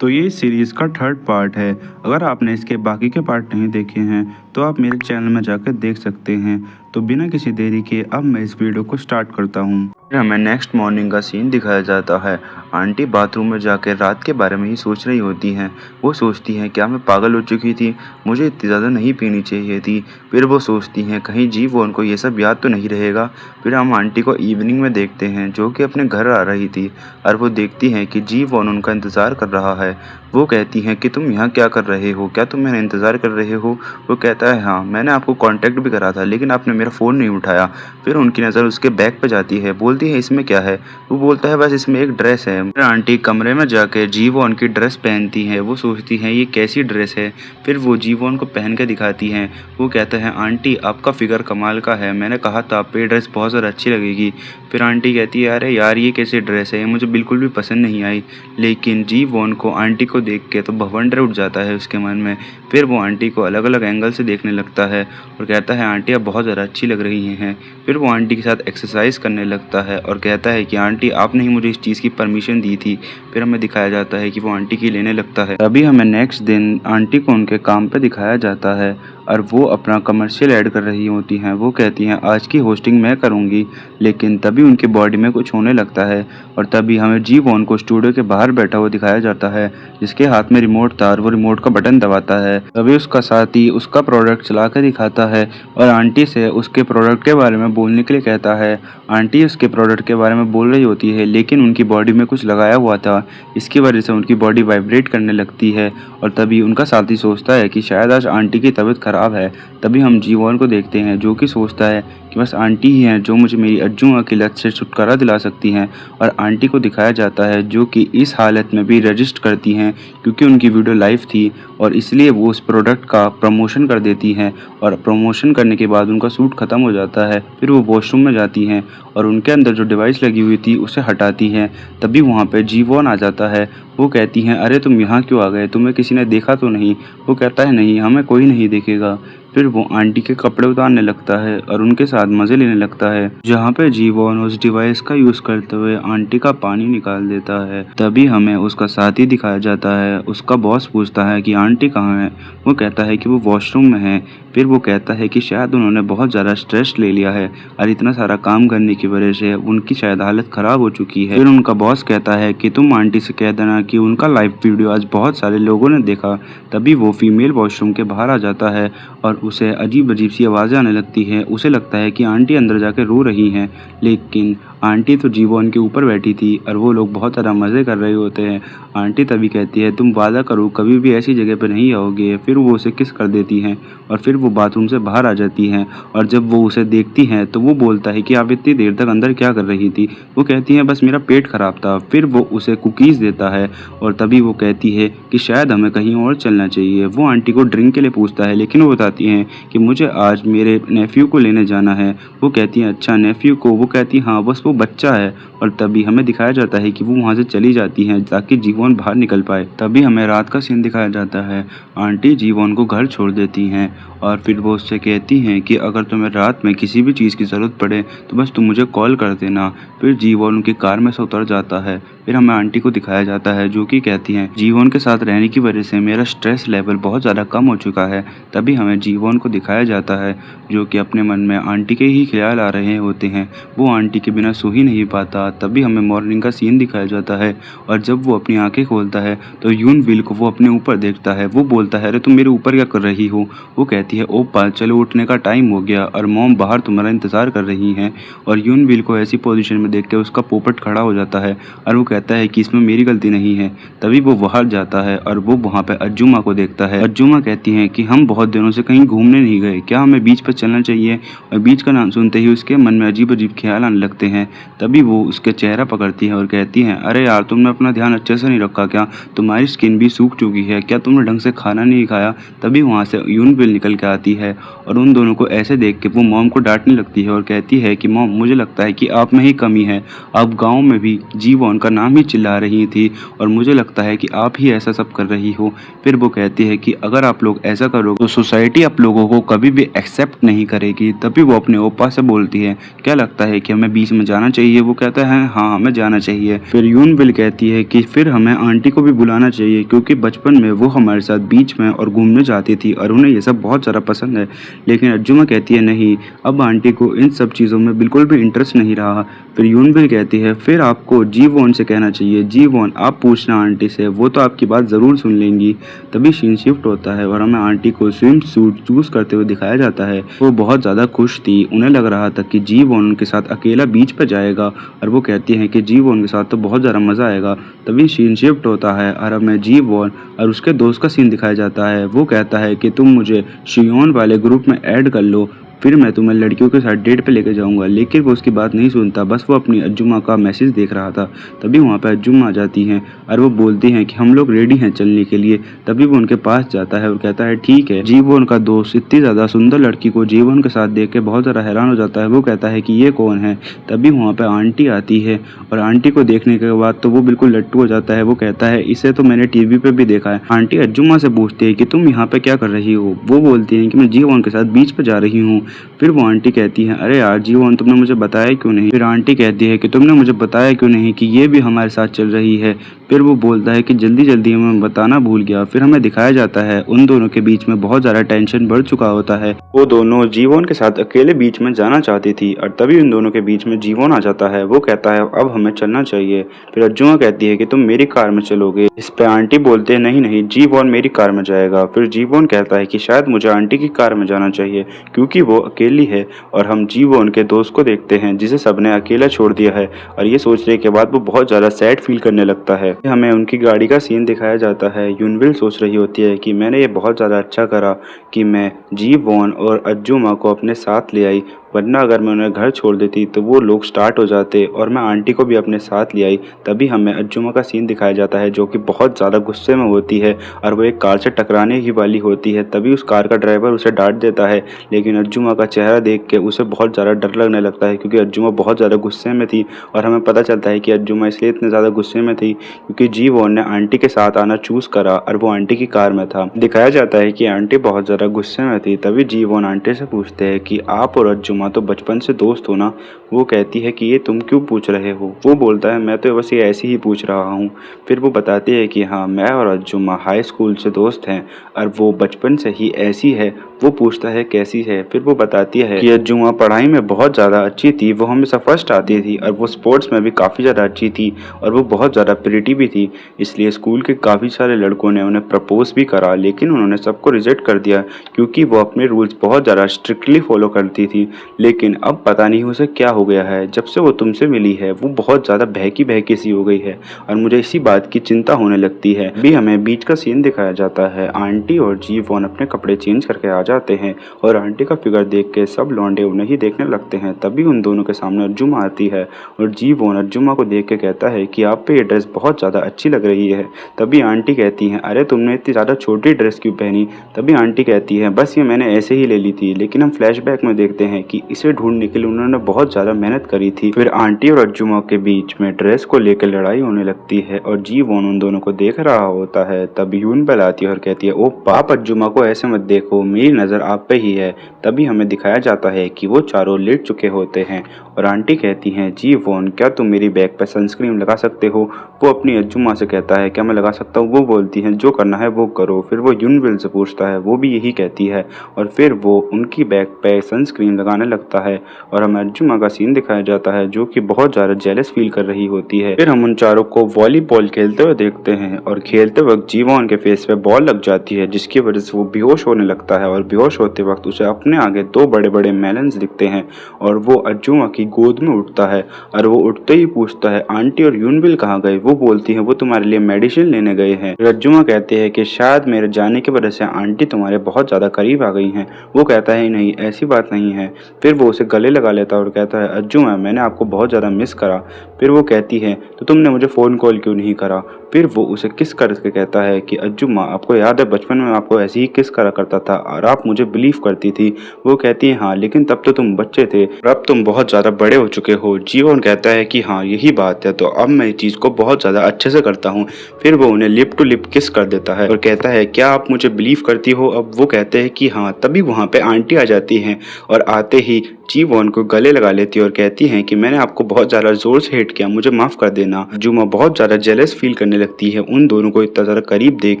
तो ये इस सीरीज़ का थर्ड पार्ट है। अगर आपने इसके बाकी के पार्ट नहीं देखे हैं तो आप मेरे चैनल में जाकर देख सकते हैं। तो बिना किसी देरी के अब मैं इस वीडियो को स्टार्ट करता हूँ। फिर हमें नेक्स्ट मॉर्निंग का सीन दिखाया जाता है। आंटी बाथरूम में जाकर रात के बारे में ही सोच रही होती हैं। वो सोचती हैं क्या मैं पागल हो चुकी थी, मुझे इतनी ज़्यादा नहीं पीनी चाहिए थी। फिर वो सोचती हैं कहीं जी वो उनको ये सब याद तो नहीं रहेगा। फिर हम आंटी को इवनिंग में देखते हैं जो कि अपने घर आ रही थी और वो देखती हैं कि जी वॉन उनका इंतज़ार कर रहा है। वो कहती हैं कि तुम यहाँ क्या कर रहे हो, क्या तुम मेरा इंतज़ार कर रहे हो। वो कहता है हाँ, मैंने आपको कांटेक्ट भी करा था लेकिन आपने मेरा फ़ोन नहीं उठाया। फिर उनकी नज़र उसके बैग पे जाती है, बोलती है इसमें क्या है। वो बोलता है बस इसमें एक ड्रेस है। फिर आंटी कमरे में जाकर जीवॉन की ड्रेस पहनती हैं। वो सोचती हैं ये कैसी ड्रेस है। फिर वो जीवॉन को पहन के दिखाती हैं। वो कहता है आंटी आपका फिगर कमाल का है, मैंने कहा था आप पे ड्रेस बहुत ज़्यादा अच्छी लगेगी। फिर आंटी कहती है अरे यार ये कैसी ड्रेस है, मुझे बिल्कुल भी पसंद नहीं आई। लेकिन जीवॉन को आंटी को देख के तो भवंडर उठ जाता है उसके मन में। फिर वो आंटी को अलग अलग एंगल से देखने लगता है और कहता है आंटी आप बहुत ज़्यादा अच्छी लग रही हैं। फिर वो आंटी के साथ एक्सरसाइज करने लगता है और कहता है कि आंटी आपने ही मुझे इस चीज़ की परमिशन दी थी। फिर हमें दिखाया जाता है कि वो आंटी की लेने लगता है। तभी हमें नेक्स्ट दिन आंटी को उनके काम पे दिखाया जाता है और वो अपना कमर्शियल ऐड कर रही होती हैं। वो कहती हैं आज की होस्टिंग मैं करूँगी। लेकिन तभी उनकी बॉडी में कुछ होने लगता है और तभी हमें जी वॉन को स्टूडियो के बाहर बैठा हुआ दिखाया जाता है जिसके हाथ में रिमोट था और वो रिमोट का बटन दबाता है। तभी उसका साथी उसका प्रोडक्ट चला कर दिखाता है और आंटी से उसके प्रोडक्ट के बारे में बोलने के लिए कहता है। आंटी उसके प्रोडक्ट के बारे में बोल रही होती है लेकिन उनकी बॉडी में कुछ लगाया हुआ था, इसकी वजह से उनकी बॉडी वाइब्रेट करने लगती है और तभी उनका साथी सोचता है कि शायद आज आंटी की तबीयत खराब है। तभी हम जीवॉन को देखते हैं जो कि सोचता है कि बस आंटी ही हैं जो मुझे मेरी अज्जुआ की लत से छुटकारा दिला सकती हैं। और आंटी को दिखाया जाता है जो कि इस हालत में भी रजिस्ट करती हैं क्योंकि उनकी वीडियो लाइव थी और इसलिए वो उस प्रोडक्ट का प्रमोशन कर देती हैं और प्रमोशन करने के बाद उनका सूट ख़त्म हो जाता है। फिर वो वॉशरूम में जाती हैं और उनके अंदर जो डिवाइस लगी हुई थी उसे हटाती हैं। तभी वहाँ पे जीवॉन आ जाता है। वो कहती हैं अरे तुम यहाँ क्यों आ गए, तुम्हें किसी ने देखा तो नहीं। वो कहता है नहीं, हमें कोई नहीं देखेगा। फिर वो आंटी के कपड़े उतारने लगता है और उनके साथ मज़े लेने लगता है जहाँ पे जीवॉन उस डिवाइस का यूज़ करते हुए आंटी का पानी निकाल देता है। तभी हमें उसका साथी दिखाया जाता है। उसका बॉस पूछता है कि आंटी कहाँ है। वो कहता है कि वो वॉशरूम में है। फिर वो कहता है कि शायद उन्होंने बहुत ज़्यादा स्ट्रेस ले लिया है और इतना सारा काम करने की वजह से उनकी शायद हालत ख़राब हो चुकी है। फिर उनका बॉस कहता है कि तुम आंटी से कह देना कि उनका लाइव वीडियो आज बहुत सारे लोगों ने देखा। तभी वो फीमेल वॉशरूम के बाहर आ जाता है और उसे अजीब अजीब सी आवाज़ें आने लगती हैं। उसे लगता है कि आंटी अंदर जाकर रो रही हैं लेकिन आंटी तो जीवॉन के ऊपर बैठी थी और वो लोग बहुत ज़्यादा मज़े कर रहे होते हैं। आंटी तभी कहती है तुम वादा करो कभी भी ऐसी जगह पर नहीं आओगे। फिर वो उसे किस कर देती हैं और फिर वो बाथरूम से बाहर आ जाती हैं और जब वो उसे देखती हैं तो वो बोलता है कि आप इतनी देर तक अंदर क्या कर रही थी। वो कहती हैं बस मेरा पेट ख़राब था। फिर वो उसे कुकीज़ देता है और तभी वो कहती है कि शायद हमें कहीं और चलना चाहिए। वो आंटी को ड्रिंक के लिए पूछता है लेकिन वो बताती हैं कि मुझे आज मेरे नेफ्यू को लेने जाना है। वो कहती हैं अच्छा नेफ्यू को। वो कहती हाँ बस वो बच्चा है और तभी हमें दिखाया जाता है कि वो वहाँ से चली जाती हैं ताकि जीवॉन बाहर निकल पाए। तभी हमें रात का सीन दिखाया जाता है। आंटी जीवॉन को घर छोड़ देती हैं और फिर वो उससे कहती हैं कि अगर तुम्हें रात में किसी भी चीज़ की ज़रूरत पड़े तो बस तुम मुझे कॉल कर देना। फिर जीवॉन उनकी कार में से उतर जाता है। फिर हमें आंटी को दिखाया जाता है जो कि कहती हैं जीवॉन के साथ रहने की वजह से मेरा स्ट्रेस लेवल बहुत ज़्यादा कम हो चुका है। तभी हमें जीवॉन को दिखाया जाता है जो कि अपने मन में आंटी के ही ख्याल आ रहे होते हैं। वो आंटी के बिना सो ही नहीं पाता। तभी हमें मॉर्निंग का सीन दिखाया जाता है और जब वो अपनी आंखें खोलता है तो यून विल को वो अपने ऊपर देखता है। वो बोलता है अरे तुम मेरे ऊपर क्या कर रही हो। वो कहती है ओपा चलो उठने का टाइम हो गया और मॉम बाहर तुम्हारा इंतज़ार कर रही हैं। और यून विल को ऐसी पोजीशन में देख के उसका पोपट खड़ा हो जाता है और वो कहता है कि इसमें मेरी गलती नहीं है। तभी वो बाहर जाता है और वो वहाँ पे अज्जुमा को देखता है। अज्जुमा कहती हैं कि हम बहुत दिनों से कहीं घूमने नहीं गए, क्या हमें बीच पर चलना चाहिए। और बीच का नाम सुनते ही उसके मन में अजीब अजीब ख्याल आने लगते हैं। तभी वो उसके चेहरा पकड़ती है और कहती हैं अरे यार तुमने अपना ध्यान अच्छे से नहीं रखा क्या, तुम्हारी स्किन भी सूख चुकी है, क्या तुमने ढंग से खाना नहीं खाया। तभी वहाँ से यून विल निकल के आती है और उन दोनों को ऐसे देख के वो मॉम को डांटने लगती है और कहती है कि मॉम मुझे लगता है कि आप में ही कमी है, आप गाँव में भी जीवॉन का नाम ही चिल्ला रही थी और मुझे लगता है कि आप ही ऐसा सब कर रही हो। फिर वो कहती है कि अगर आप लोग ऐसा करोगे तो सोसाइटी आप लोगों को कभी भी एक्सेप्ट नहीं करेगी। तभी वो अपने ओपा से बोलती है क्या लगता है कि हमें बीच में जाना जाना चाहिए? वो कहता है हाँ हमें जाना चाहिए। फिर यूनबिल कहती है कि फिर हमें आंटी को भी बुलाना चाहिए क्योंकि बचपन में वो हमारे साथ बीच में और घूमने जाती थी और उन्हें ये सब बहुत ज़्यादा पसंद है। लेकिन अज्जुमा कहती है नहीं, अब आंटी को इन सब चीज़ों में बिल्कुल भी इंटरेस्ट नहीं रहा। फिर यूनबिल कहती है फिर आपको जी वॉन से कहना चाहिए, जी वॉन आप पूछना आंटी से, वो तो आपकी बात ज़रूर सुन लेंगी। तभी सीन शिफ्ट होता है और हमें आंटी को स्विम सूट चूज़ करते हुए दिखाया जाता है। वो बहुत ज़्यादा खुश थी, उन्हें लग रहा था कि जी वॉन उनके साथ अकेला बीच पर जाएगा और वो कहती हैं कि जी वॉन के साथ तो बहुत ज़्यादा मज़ा आएगा। तभी सीन शिफ्ट होता है और हमें जी वॉन और उसके दोस्त का सीन दिखाया जाता है। वो कहता है कि तुम मुझे शियोन वाले ग्रुप में ऐड कर लो, फिर मैं तुम्हें लड़कियों के साथ डेट पे लेके जाऊंगा। लेकिन वो उसकी बात नहीं सुनता, बस वो अपनी अज्जुमा का मैसेज देख रहा था। तभी वहाँ पे अज्जुमा आ जाती हैं और वो बोलती हैं कि हम लोग रेडी हैं चलने के लिए। तभी वो उनके पास जाता है और कहता है ठीक है। जीवो उनका दोस्त इतनी ज़्यादा सुंदर लड़की को जीवन के साथ देख के बहुत ज़्यादा हैरान हो जाता है। वो कहता है कि ये कौन है। तभी वहाँ पर आंटी आती है और आंटी को देखने के बाद तो वो बिल्कुल लट्टू हो जाता है। वो कहता है इसे तो मैंने टीवी पे भी देखा है। आंटी अज्जुमा से पूछती है कि तुम यहाँ पे क्या कर रही हो। वो बोलती है कि मैं जीवन के साथ बीच पे जा रही हूँ। फिर वो आंटी कहती है अरे यार जीवन तुमने मुझे बताया क्यों नहीं। फिर आंटी कहती है कि तुमने मुझे बताया क्यों नहीं कि ये भी हमारे साथ चल रही है। फिर वो बोलता है कि जल्दी जल्दी मैं बताना भूल गया। फिर हमें दिखाया जाता है उन दोनों के बीच में बहुत ज़्यादा टेंशन बढ़ चुका होता है। वो दोनों जीवन के साथ अकेले बीच में जाना चाहती थी और तभी उन दोनों के बीच में जीवन आ जाता है। वो कहता है अब हमें चलना चाहिए। फिर अज्जुमा कहती है कि तुम मेरी कार में चलोगे। इस पे आंटी बोलते हैं नहीं नहीं जीवन मेरी कार में जाएगा। फिर जीवन कहता है कि शायद मुझे आंटी की कार में जाना चाहिए क्योंकि वो अकेली है और हम जीवन के दोस्त को देखते हैं जिसे सबने अकेला छोड़ दिया है। और ये सोचने के बाद वो बहुत ज़्यादा सैड फील करने लगता है। हमें उनकी गाड़ी का सीन दिखाया जाता है। यूनविल सोच रही होती है कि मैंने ये बहुत ज़्यादा अच्छा करा कि मैं जीवन और अज्जुमा को अपने साथ ले आई, वरना अगर मैं उन्हें घर छोड़ देती तो वो लोग स्टार्ट हो जाते और मैं आंटी को भी अपने साथ ले आई। तभी हमें अज्जुमा का सीन दिखाया जाता है जो कि बहुत ज़्यादा गुस्से में होती है और वो एक कार से टकराने ही वाली होती है। तभी उस कार का ड्राइवर उसे डांट देता है, लेकिन अज्जुमा का चेहरा देख के उसे बहुत ज़्यादा डर लगने लगता है क्योंकि अज्जुमा बहुत ज़्यादा गुस्से में थी। और हमें पता चलता है कि अज्जुमा इसलिए इतने ज़्यादा गुस्से में थी क्योंकि जीवन ने आंटी के साथ आना चूज़ करा और वो आंटी की कार में था। दिखाया जाता है कि आंटी बहुत ज़्यादा गुस्से में थी। तभी जीवन आंटी से पूछते हैं कि आप और अज्जुमा तो बचपन से दोस्त हो ना। वो कहती है कि ये तुम क्यों पूछ रहे हो। वो बोलता है मैं तो बस ये ऐसे ही पूछ रहा हूँ। फिर वो बताती है कि हाँ मैं और अज्जुमा हाई स्कूल से दोस्त हैं और वो बचपन से ही ऐसी है। वो पूछता है कैसी है। फिर वो बताती है कि अज्जुमा पढ़ाई में बहुत ज़्यादा अच्छी थी, वो हमेशा फर्स्ट आती थी और वो स्पोर्ट्स में भी काफ़ी ज़्यादा अच्छी थी और वो बहुत ज़्यादा प्रिटी भी थी। इसलिए स्कूल के काफ़ी सारे लड़कों ने उन्हें प्रपोज भी करा, लेकिन उन्होंने सबको रिजेक्ट कर दिया क्योंकि वो अपने रूल्स बहुत ज़्यादा स्ट्रिक्टली फॉलो करती थी। लेकिन अब पता नहीं उसे क्या हो गया है, जब से वो तुमसे मिली है वो बहुत ज़्यादा बहकी बहकी सी हो गई है और मुझे इसी बात की चिंता होने लगती है। भी हमें बीच का सीन दिखाया जाता है। आंटी और जीवन अपने कपड़े चेंज करके आ जाते हैं और आंटी का फिगर देख के सब लौंडे उन्हें ही देखने लगते हैं। तभी उन दोनों के सामने अज्जुमा आती है और जीवन अज्जुमा को देख के कहता है कि आप पे ये ड्रेस बहुत ज़्यादा अच्छी लग रही है। तभी आंटी कहती हैं अरे तुमने इतनी ज़्यादा छोटी ड्रेस क्यों पहनी। तभी आंटी कहती है बस ये मैंने ऐसे ही ले ली थी, लेकिन हम फ्लैशबैक में देखते हैं कि इसे ढूंढने के लिए उन्होंने बहुत ज़्यादा मेहनत करी थी। फिर आंटी और अज्जुमा के बीच में ड्रेस को लेकर लड़ाई होने लगती है और जीवन उन दोनों को देख रहा होता है। तभी यूनबेल आती है और कहती है ओ पाप अज्जुमा को ऐसे मत देखो, मेरी नज़र आप पे ही है। तभी हमें दिखाया जाता है कि वो चारों लेट चुके होते हैं और आंटी कहती हैं जीवन क्या तुम मेरी बैग पर सनस्क्रीन लगा सकते हो। वो अपनी अज्जुमा से कहता है क्या मैं लगा सकता हूँ। वो बोलती हैं जो करना है वो करो। फिर वो यूनबेल से पूछता है, वो भी यही कहती है और फिर वो उनकी बैग पे सनस्क्रीन लगाने लगता है और हमें अज्जुमा का सीन दिखाया जाता है जो कि बहुत ज़्यादा जेलस फील कर रही होती है। फिर हम उन चारों को वॉलीबॉल खेलते हुए देखते हैं और खेलते वक्त जीवन के फेस पे बॉल लग जाती है जिसकी वजह से वो बेहोश होने लगता है और बेहोश होते वक्त उसे अपने आगे दो बड़े बड़े मेलन्स दिखते हैं और वो अज्जुमा की गोद में उठता है और वो उठते ही पूछता है आंटी और यूनबिल कहाँ गए। वो बोलती है वो तुम्हारे लिए मेडिसिन लेने गए हैं। अज्जुमा कहते हैं कि शायद मेरे जाने की वजह से आंटी तुम्हारे बहुत ज़्यादा करीब आ गई हैं। वो कहता है नहीं ऐसी बात नहीं है। फिर वो उसे गले लगा लेता है और कहता है अज्जुमा मैंने आपको बहुत ज़्यादा मिस करा। फिर वो कहती है तो तुमने मुझे फ़ोन कॉल क्यों नहीं करा। फिर वो उसे किस करके कहता है कि अज्जुमा आपको याद है बचपन में आपको ऐसे ही किस करा करता था और आप मुझे बिलीव करती थी। वो कहती है हाँ लेकिन तब तो तुम बच्चे थे और अब तुम बहुत ज़्यादा बड़े हो चुके हो। जीवन कहता है कि हाँ यही बात है, तो अब मैं इस चीज़ को बहुत ज़्यादा अच्छे से करता हूँ। फिर वो उन्हें लिप टू लिप किस कर देता है और कहता है क्या आप मुझे बिलीव करती हो। अब वो कहते हैं कि हाँ। तभी वहाँ पे आंटी आ जाती हैं और आते ही जी वॉन को गले लगा लेती है और कहती हैं कि मैंने आपको बहुत ज़्यादा ज़ोर से हिट किया, मुझे माफ़ कर देना। अज्जुमा बहुत ज़्यादा जेलस फील करने लगती है उन दोनों को इतना ज़्यादा करीब देख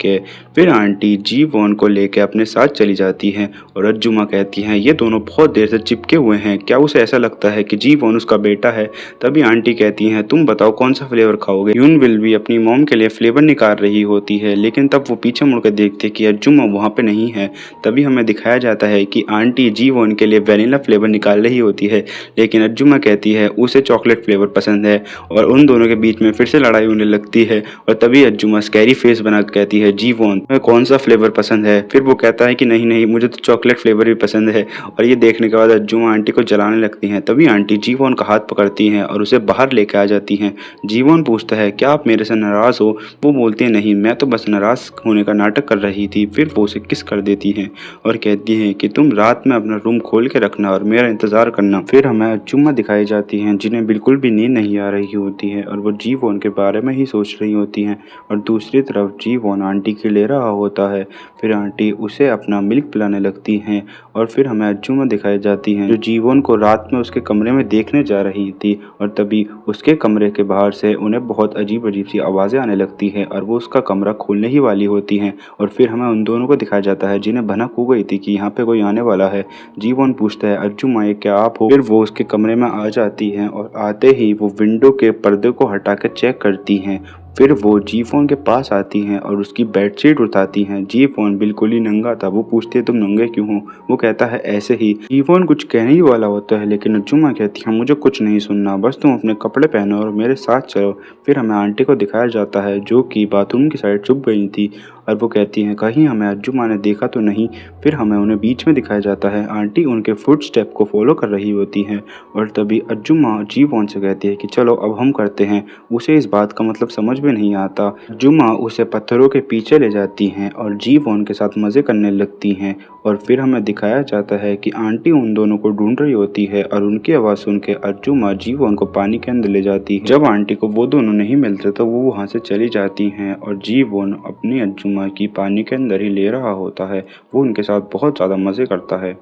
के। फिर आंटी जी वॉन को लेके अपने साथ चली जाती हैं और अज्जुमा कहती हैं ये दोनों बहुत देर से चिपके हुए हैं, क्या उसे ऐसा लगता है कि जी वॉन उसका बेटा है? तभी आंटी कहती हैं तुम बताओ कौन सा फ्लेवर खाओगे? यून विल भी अपनी मॉम के लिए फ्लेवर निकाल रही होती है, लेकिन तब वो पीछे मुड़कर देखते कि अज्जुमा वहाँ पे नहीं है। तभी हमें दिखाया जाता है कि आंटी जी वॉन के लिए वैनिला फ्लेवर निकाल रही होती है, लेकिन अज्जुमा कहती है उसे चॉकलेट फ्लेवर पसंद है और उन दोनों के बीच में फिर से लड़ाई होने लगती है। और तभी अज्जुमा स्कैरी फेस बना के कहती है जी वॉन तुम्हें कौन सा फ्लेवर पसंद है? फिर वो कहता है कि नहीं नहीं मुझे तो चॉकलेट फ्लेवर भी पसंद है। और ये देखने के बाद अज्जुमा आंटी को जलाने लगती हैं। तभी आंटी जी वॉन का हाथ पकड़ती हैं और उसे बाहर लेके आ जाती हैं। जी वॉन पूछता है क्या आप मेरे से नाराज़ हो? वो बोलती है नहीं, मैं तो बस नाराज़ होने का नाटक कर रही थी। फिर वो उसे किस कर देती हैं और कहती हैं कि तुम रात में अपना रूम खोल के रखना और मेरा इंतज़ार करना। फिर हमें अज्जुमा दिखाई जाती हैं जिन्हें बिल्कुल भी नींद नहीं आ रही होती है और वो जी वॉन के बारे में ही सोच रही होती हैं। और दूसरी तरफ जी वॉन आंटी की ले रहा होता है। फिर आंटी उसे अपना मिल्क पिलाने लगती हैं और फिर हमें अज्जुमा दिखाई जाती हैं जो जी वॉन को रात में उसके कमरे में देखने जा रही थी। और तभी उसके कमरे के बाहर से उन्हें बहुत अजीब अजीब सी आवाज़ें आने लगती हैं और वो उसका कमरा खोलने ही वाली होती हैं। और फिर हमें उन दोनों को दिखाया जाता है जिन्हें भनक हो गई थी कि यहाँ पे कोई आने वाला है। जी वॉन पूछता है अज्जुमा ये क्या आप हो? फिर वो उसके कमरे में आ जाती हैं और आते ही वो विंडो के पर्दे को हटा के चेक करती हैं। फिर वो जी फोन के पास आती हैं और उसकी बेडशीट उठाती हैं। जी फोन बिल्कुल ही नंगा था। वो पूछती है तुम नंगे क्यों हो? वो कहता है ऐसे ही। जी फोन कुछ कहने ही वाला होता है, लेकिन अज्जुमा कहती है मुझे कुछ नहीं सुनना, बस तुम अपने कपड़े पहनो और मेरे साथ चलो। फिर हमें आंटी को दिखाया जाता है जो कि बाथरूम की साइड छुप गई थी और वो कहती हैं कहीं हमें अज्जुमा ने देखा तो नहीं। फिर हमें उन्हें बीच में दिखाया जाता है, आंटी उनके फुट स्टेप को फॉलो कर रही होती हैं। और तभी अज्जुमा जी फोन से कहती है कि चलो अब हम करते हैं। उसे इस बात का मतलब समझ में नहीं आता। जुमा उसे पत्थरों के पीछे ले जाती हैं और जी वॉन के साथ मज़े करने लगती हैं। और फिर हमें दिखाया जाता है कि आंटी उन दोनों को ढूंढ रही होती है और उनकी आवाज़ सुन के अज्जुमा जी वॉन को पानी के अंदर ले जाती है। जब आंटी को वो दोनों नहीं मिलते तो वो वहाँ से चली जाती हैं और जी वॉन अपनी अज्जुमा की पानी के अंदर ही ले रहा होता है। वो उनके साथ बहुत ज़्यादा मज़े करता है।